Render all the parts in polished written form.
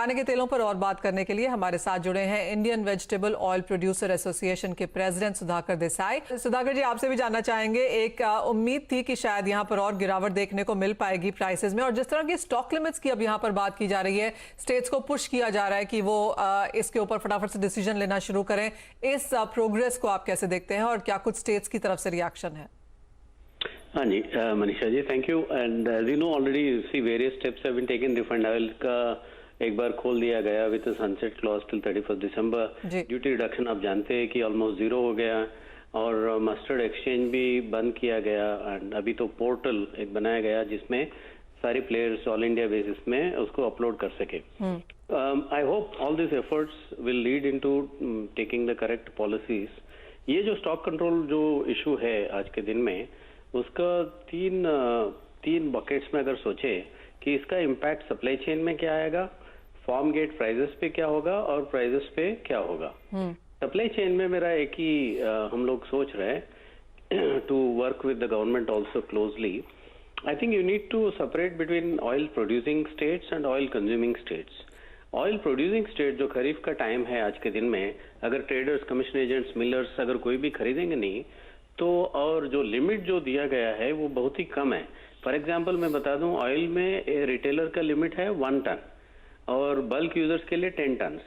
खाने के तेलों पर और बात करने के लिए हमारे साथ जुड़े हैं Indian vegetable oil producer association के प्रेसिडेंट सुधाकर देसाई। सुधाकर जी, आपसे भी जानना चाहेंगे, एक उम्मीद थी कि शायद यहाँ पर और गिरावट देखने को मिल पाएगी प्राइसेस में, और जिस तरह की स्टॉक लिमिट्स की अब यहाँ पर बात की जा रही है, स्टेट्स को पुश किया जा रहा है कि वो इसके ऊपर फटाफट से डिसीजन लेना शुरू करें। इस प्रोग्रेस को आप कैसे देखते हैं और क्या कुछ स्टेट्स की तरफ से रिएक्शन है? हाँ जी, Manisha ji, thank you. And as you know already see various steps have been taken. Refined oil का एक बार खोल दिया गया with sunset clause till 31 December. Duty reduction आप जानते हैं कि ऑलमोस्ट जीरो हो गया, और मस्टर्ड एक्सचेंज भी बंद किया गया। एंड अभी तो पोर्टल एक बनाया गया जिसमें सारे प्लेयर्स ऑल इंडिया बेसिस में उसको अपलोड कर सके। I hope all this efforts will lead into taking the correct policies. ये जो स्टॉक कंट्रोल जो इशू है आज के दिन में, उसका तीन बकेट्स में अगर सोचे कि इसका इम्पैक्ट सप्लाई चेन में क्या आएगा, फार्म गेट प्राइजेस पे क्या होगा और प्राइजेस पे क्या होगा। सप्लाई चेन में मेरा एक ही हम लोग सोच रहे हैं to work with the government also closely. I think you need to separate between oil producing states and oil consuming states. Oil producing state जो खरीफ का टाइम है आज के दिन में, अगर ट्रेडर्स, कमीशन एजेंट्स, मिलर्स अगर कोई भी खरीदेंगे नहीं तो, और जो लिमिट जो दिया गया है वो बहुत ही कम है। फॉर एग्जांपल मैं बता दूं, ऑयल में रिटेलर का लिमिट है 1 टन और बल्क यूजर्स के लिए 10 टन,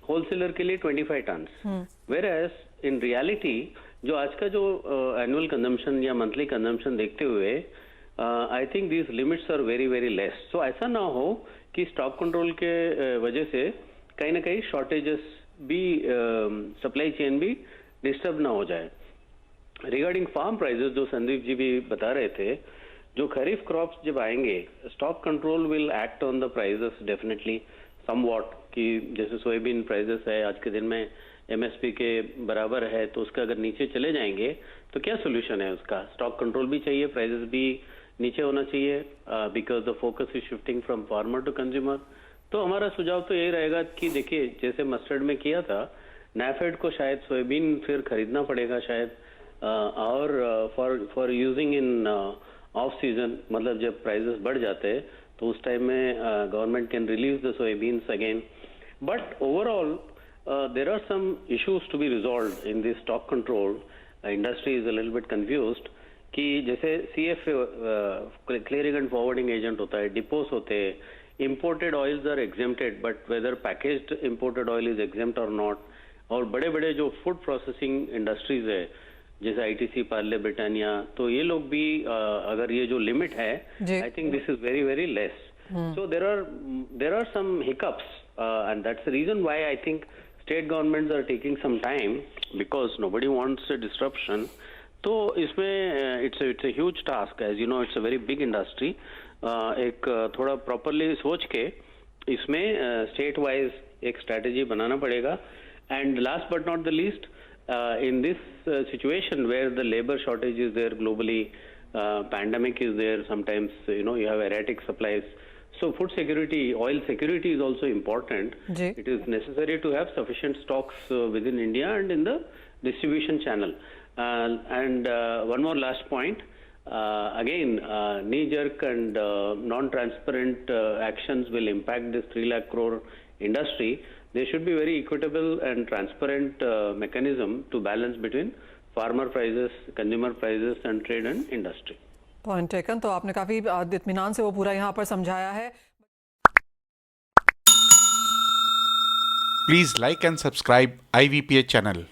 होलसेलर के लिए 25 ton. Whereas in reality जो आज का जो एनुअल कंजम्पशन या मंथली कंजम्पशन देखते हुए I think these limits are very very less. So ऐसा ना हो कि स्टॉक कंट्रोल के वजह से कहीं ना कहीं शॉर्टेजेस भी, सप्लाई चेन भी डिस्टर्ब ना हो जाए। रिगार्डिंग फार्म प्राइजेस जो संदीप जी भी बता रहे थे, जो खरीफ क्रॉप्स जब आएंगे, stock control will act on the prices definitely somewhat. कि जैसे सोयाबीन प्राइजेस है आज के दिन में एमएसपी के बराबर है, तो उसका अगर नीचे चले जाएंगे तो क्या सोल्यूशन है उसका? स्टॉक कंट्रोल भी चाहिए, प्राइजेस भी नीचे होना चाहिए, because the focus is shifting from farmer to consumer. तो हमारा सुझाव तो यही रहेगा कि देखिए, जैसे मस्टर्ड में किया था, नाफेड को शायद सोयाबीन फिर खरीदना पड़ेगा शायद, और for using in off season, मतलब जब प्राइसेस बढ़ जाते हैं तो उस टाइम में government can release the soybeans again. But overall there are some issues to be resolved in this stock control. Industry is a little bit confused कि जैसे CFA clearing and forwarding agent होता है, depots होते हैं, imported oils are exempted, but whether packaged imported oil is exempt or not. और बड़े बड़े जो फूड प्रोसेसिंग इंडस्ट्रीज है जैसे आईटीसी, पार्ले, ब्रिटानिया, तो ये लोग भी अगर ये जो लिमिट है, I think this is very very less. So there are some hiccups and that's the reason why I think state governments are taking some time, because nobody wants a disruption. तो इसमें it's a huge task, as you know it's a very big industry. एक थोड़ा properly सोच के इसमें state wise एक strategy बनाना पड़ेगा। And last but not the least, in this situation where the labor shortage is there globally, pandemic is there, sometimes you have erratic supplies, so food security, oil security is also important. It is necessary to have sufficient stocks within India and in the distribution channel. And one more last point, again, knee jerk and non-transparent actions will impact this 3 lakh crore industry. There should be very equitable and transparent mechanism to balance between farmer prices, consumer prices and trade and industry. Point taken. तो आपने काफी इत्मीनान से वो पूरा यहाँ पर समझाया है। Please like and subscribe IVPA channel.